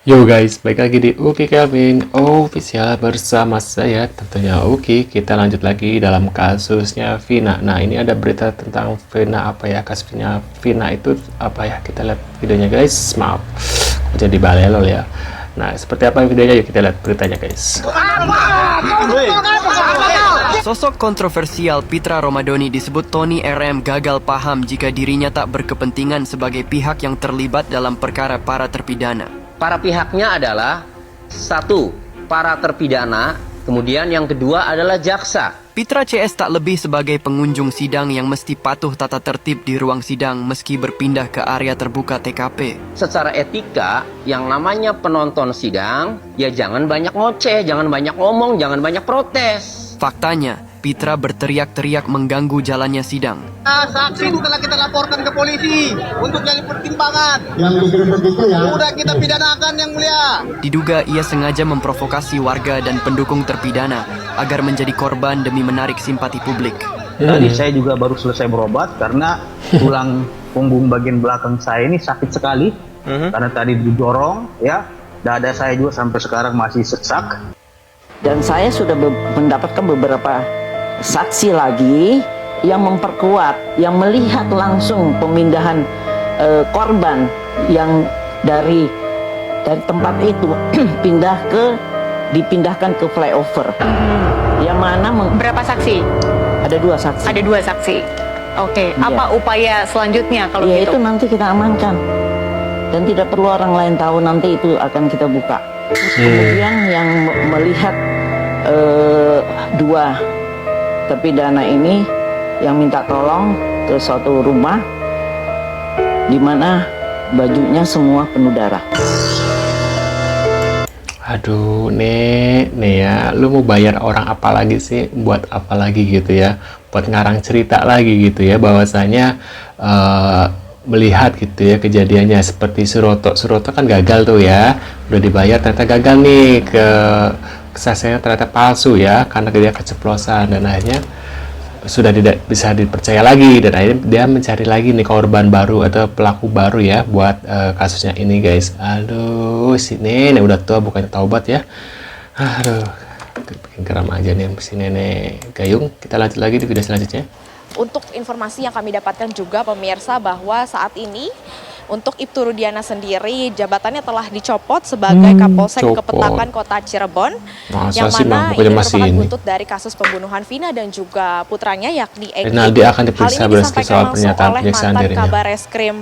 Yo guys, balik lagi di Uki Kelvin Official bersama saya tentunya Uki. Kita lanjut lagi dalam kasusnya Vina. Nah, ini ada berita tentang Vina apa ya? Kasusnya Vina itu apa ya? Kita lihat videonya guys. Maaf, aku jadi balelol ya. Nah, seperti apa videonya? Yuk kita lihat beritanya guys. Sosok kontroversial Pitra Romadhoni disebut Tony RM gagal paham jika dirinya tak berkepentingan sebagai pihak yang terlibat dalam perkara para terpidana. Para pihaknya adalah satu, para terpidana, kemudian yang kedua adalah jaksa. Pitra CS tak lebih sebagai pengunjung sidang yang mesti patuh tata tertib di ruang sidang meski berpindah ke area terbuka TKP. Secara etika, yang namanya penonton sidang, ya jangan banyak ngoceh, jangan banyak ngomong, jangan banyak protes. Faktanya, Pitra berteriak-teriak mengganggu jalannya sidang. Saksi telah kita laporkan ke polisi untuk jadi pertimbangan. Sudah kita pidanakan yang mulia. Diduga ia sengaja memprovokasi warga dan pendukung terpidana agar menjadi korban demi menarik simpati publik. Tadi saya juga baru selesai berobat karena tulang punggung bagian belakang saya ini sakit sekali. Karena tadi didorong, ya, dada saya juga sampai sekarang masih sesak. Dan saya sudah mendapatkan beberapa saksi lagi yang memperkuat, yang melihat langsung pemindahan korban yang dari tempat itu dipindahkan ke flyover. Yang mana Berapa saksi? ada dua saksi. Ada dua saksi. Oke, Iya. apa upaya selanjutnya kalau Ya gitu? itu nanti kita amankan dan tidak perlu orang lain tahu, nanti itu akan kita buka. Kemudian yang melihat dua terpidana ini yang minta tolong ke suatu rumah di mana bajunya semua penuh darah. Aduh, nih ya, lu mau bayar orang apa lagi sih? Buat apa lagi gitu ya? Buat ngarang cerita lagi gitu ya, bahwasanya melihat gitu ya kejadiannya seperti Suroto kan gagal tuh ya, udah dibayar ternyata gagal nih, kesaksiannya ternyata palsu ya karena dia keceplosan dan akhirnya sudah tidak bisa dipercaya lagi dan akhirnya dia mencari lagi nih korban baru atau pelaku baru ya buat kasusnya ini guys. Aduh, si nenek udah tua bukannya taubat ya. Aduh, bikin geram aja nih si nenek gayung. Kita lanjut lagi di video selanjutnya. Untuk informasi yang kami dapatkan juga pemirsa bahwa saat ini untuk Ibtu Rudiana sendiri jabatannya telah dicopot sebagai Kapolsek Kepetakan Kota Cirebon. Masa yang sih, mana pokoknya ini masih merupakan ini. buntut dari kasus pembunuhan Vina dan juga putranya yakni Eki. Rinaldi akan diperiksa Hal ini berdasarkan disampaikan soal langsung pernyataan oleh penyiksaan mantan dirinya. Kabar Reskrim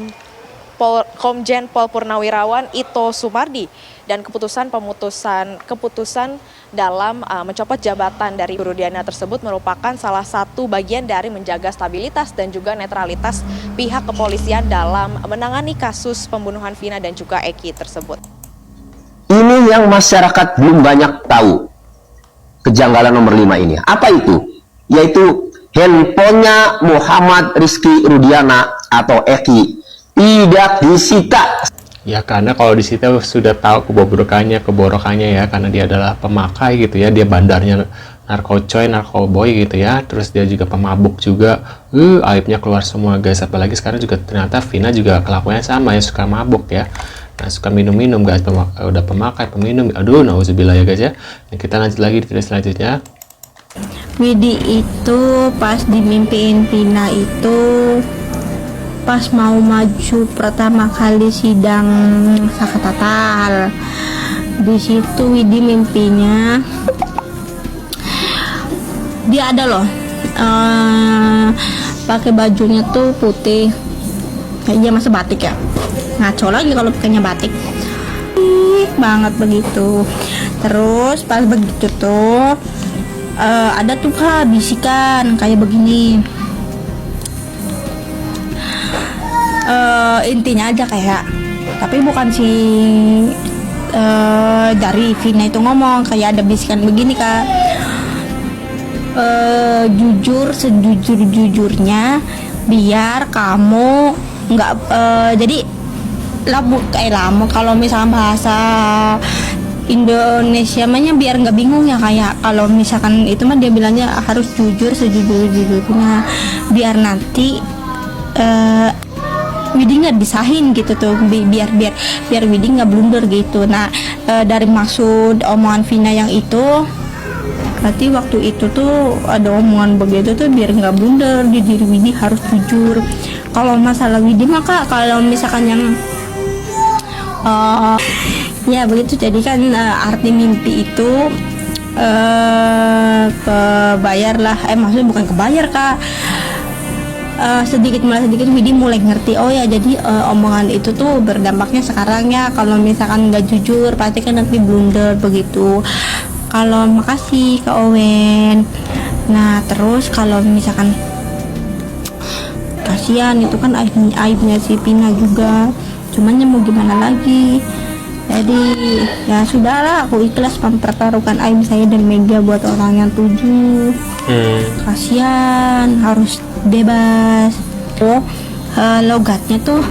Komjen Pol Purnawirawan Ito Sumardi dan keputusan dalam mencopot jabatan dari Rudiana tersebut merupakan salah satu bagian dari menjaga stabilitas dan juga netralitas pihak kepolisian dalam menangani kasus pembunuhan Vina dan juga Eki tersebut. Ini yang masyarakat belum banyak tahu. Kejanggalan nomor 5 ini. Apa itu? Yaitu handphonenya Muhammad Rizky Rudiana atau Eki tidak disita. Ya karena kalau di situ sudah tahu kebobrokannya ya, karena dia adalah pemakai gitu ya, dia bandarnya narkoboy gitu ya, terus dia juga pemabuk juga, aibnya keluar semua guys. Apalagi sekarang juga ternyata Vina juga kelakuannya sama ya, suka mabuk ya, nah suka minum guys, udah pemakai peminum, aduh nauzubillah ya guys ya. Nah, kita lanjut lagi di video selanjutnya. Widi itu pas dimimpiin Vina itu pas mau maju pertama kali sidang Sakatatal. Di situ Widi mimpinya dia ada loh pakai bajunya tuh putih, kayaknya masa batik ya, ngaco lagi kalau pakainya batik banget begitu. Terus pas begitu tuh ada tuh Kak bisikan kayak begini. Intinya aja kayak, tapi bukan si dari Vina itu ngomong, kayak ada bisikan begini Kak, jujur sejujur-jujurnya biar kamu nggak jadi lamu kalau misalnya bahasa Indonesia mahnya biar nggak bingung ya, kayak kalau misalkan itu mah dia bilangnya harus jujur sejujur-jujurnya biar nanti Widi nggak disahin gitu tuh, biar Widi nggak blunder gitu. Nah, dari maksud omongan Vina yang itu, berarti waktu itu tuh ada omongan begitu tuh biar nggak blunder, di diri Widi harus jujur. Kalau masalah Widi maka kalau misalkan yang ya begitu, jadi kan arti mimpi itu kebayar lah, maksudnya bukan kebayar Kak, sedikit Widi mulai ngerti, oh ya jadi omongan itu tuh berdampaknya sekarang ya, kalau misalkan nggak jujur pasti kan nanti blunder begitu. Kalau makasih Kak Owen. Nah terus kalau misalkan kasihan itu kan aibnya si Pina juga, cuman ya mau gimana lagi, jadi ya sudahlah, aku ikhlas mempertaruhkan aib saya dan Mega buat orang yang 7. Kasihan, harus bebas. Logatnya tuh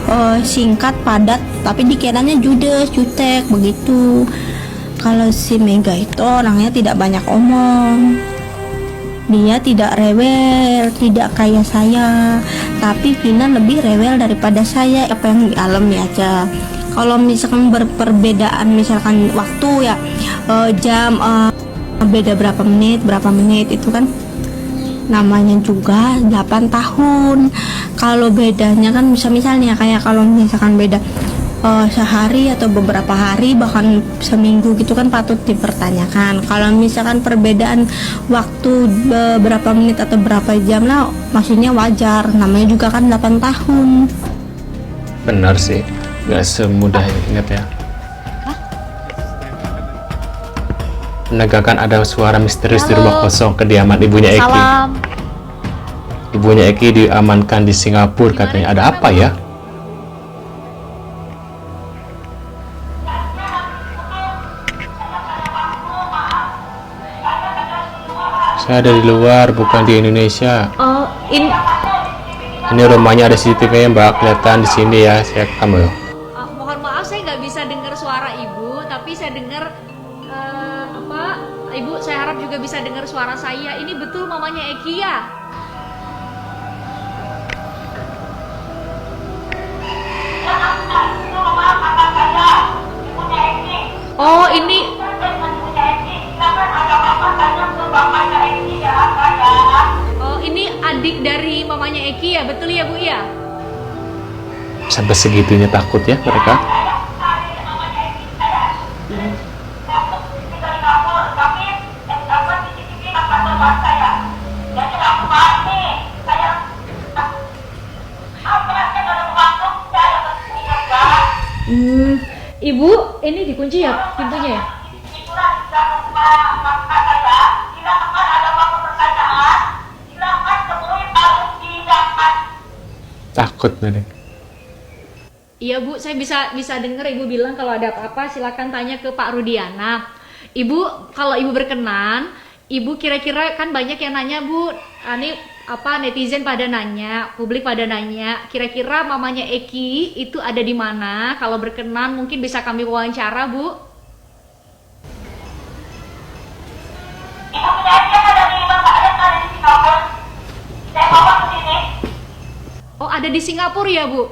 singkat, padat, tapi dikiranya judes, jutek begitu. Kalau si Mega itu orangnya tidak banyak omong, dia tidak rewel, tidak kayak saya, tapi Vina lebih rewel daripada saya. Apa yang dialami aja. Kalau misalkan berperbedaan, misalkan waktu ya, jam beda berapa menit itu kan namanya juga 8 tahun. Kalau bedanya kan misalnya kayak kalau misalkan beda sehari atau beberapa hari bahkan seminggu gitu kan patut dipertanyakan. Kalau misalkan perbedaan waktu berapa menit atau berapa jam lah, maksudnya wajar, namanya juga kan 8 tahun. Benar sih, nggak semudah ingat ya. Menegakkan ada suara misterius di rumah kosong kediaman ibunya Eki. Salam. Ibunya Eki diamankan di Singapura, katanya. Ada apa ya? Saya ada di luar, bukan di Indonesia. Oh, Ini rumahnya ada CCTV-nya, Mbak. Kelihatan di sini ya, saya rekam loh. Mohon maaf, saya nggak bisa dengar suara ibu, tapi saya dengar ibu. Saya harap juga bisa dengar suara saya. Ini betul mamanya Eki ya? Oh ini. Oh ini adik dari mamanya Eki ya, betul ya Bu ya? Sampai segitunya takut ya mereka. Ibu, ini dikunci ya pintunya ya? Takut nih. Iya Bu, saya bisa dengar Ibu bilang kalau ada apa-apa silakan tanya ke Pak Rudiana. Ibu, kalau Ibu berkenan, Ibu kira-kira kan banyak yang nanya Bu, ini netizen pada nanya, publik pada nanya, kira-kira mamanya Eki itu ada di mana? Kalau berkenan mungkin bisa kami wawancara Bu. Oh ada di Singapura ya Bu?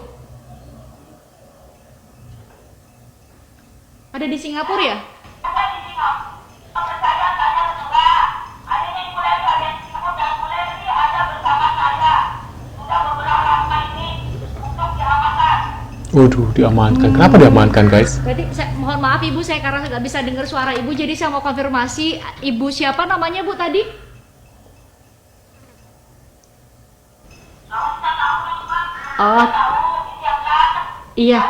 Ada di Singapura ya? Waduh, diamankan. Kenapa diamankan, guys? Berarti mohon maaf Ibu, saya karena nggak bisa dengar suara Ibu, jadi saya mau konfirmasi Ibu siapa namanya Bu tadi? Oh, iya.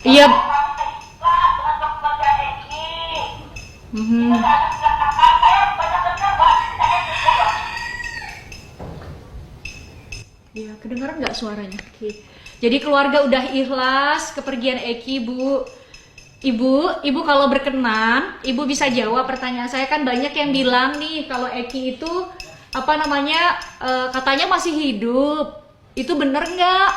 Iya. Ya, kedengaran nggak suaranya? Oke. Jadi keluarga udah ikhlas kepergian Eki, Bu. Ibu kalau berkenan, Ibu bisa jawab pertanyaan saya. Kan banyak yang bilang nih kalau Eki itu katanya masih hidup. Itu bener nggak?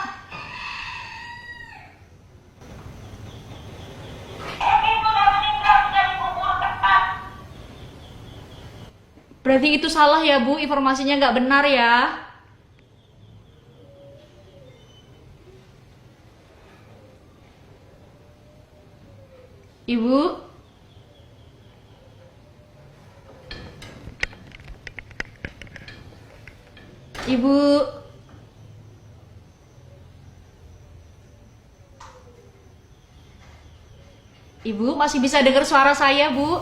Berarti itu salah ya Bu, informasinya nggak benar ya. Ibu? Ibu? Ibu masih bisa dengar suara saya, Bu?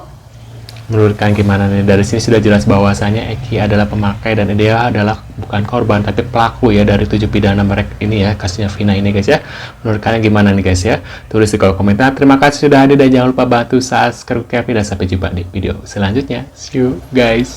Menurut kalian gimana nih? Dari sini sudah jelas bahwasannya Eki adalah pemakai dan dia adalah bukan korban tapi pelaku ya dari 7 pidana mereka ini ya, kasusnya Vina ini guys ya. Menurut kalian gimana nih guys ya? Tulis di kolom komentar. Terima kasih sudah hadir dan jangan lupa bantu subscribe dan sampai jumpa di video selanjutnya. See you guys.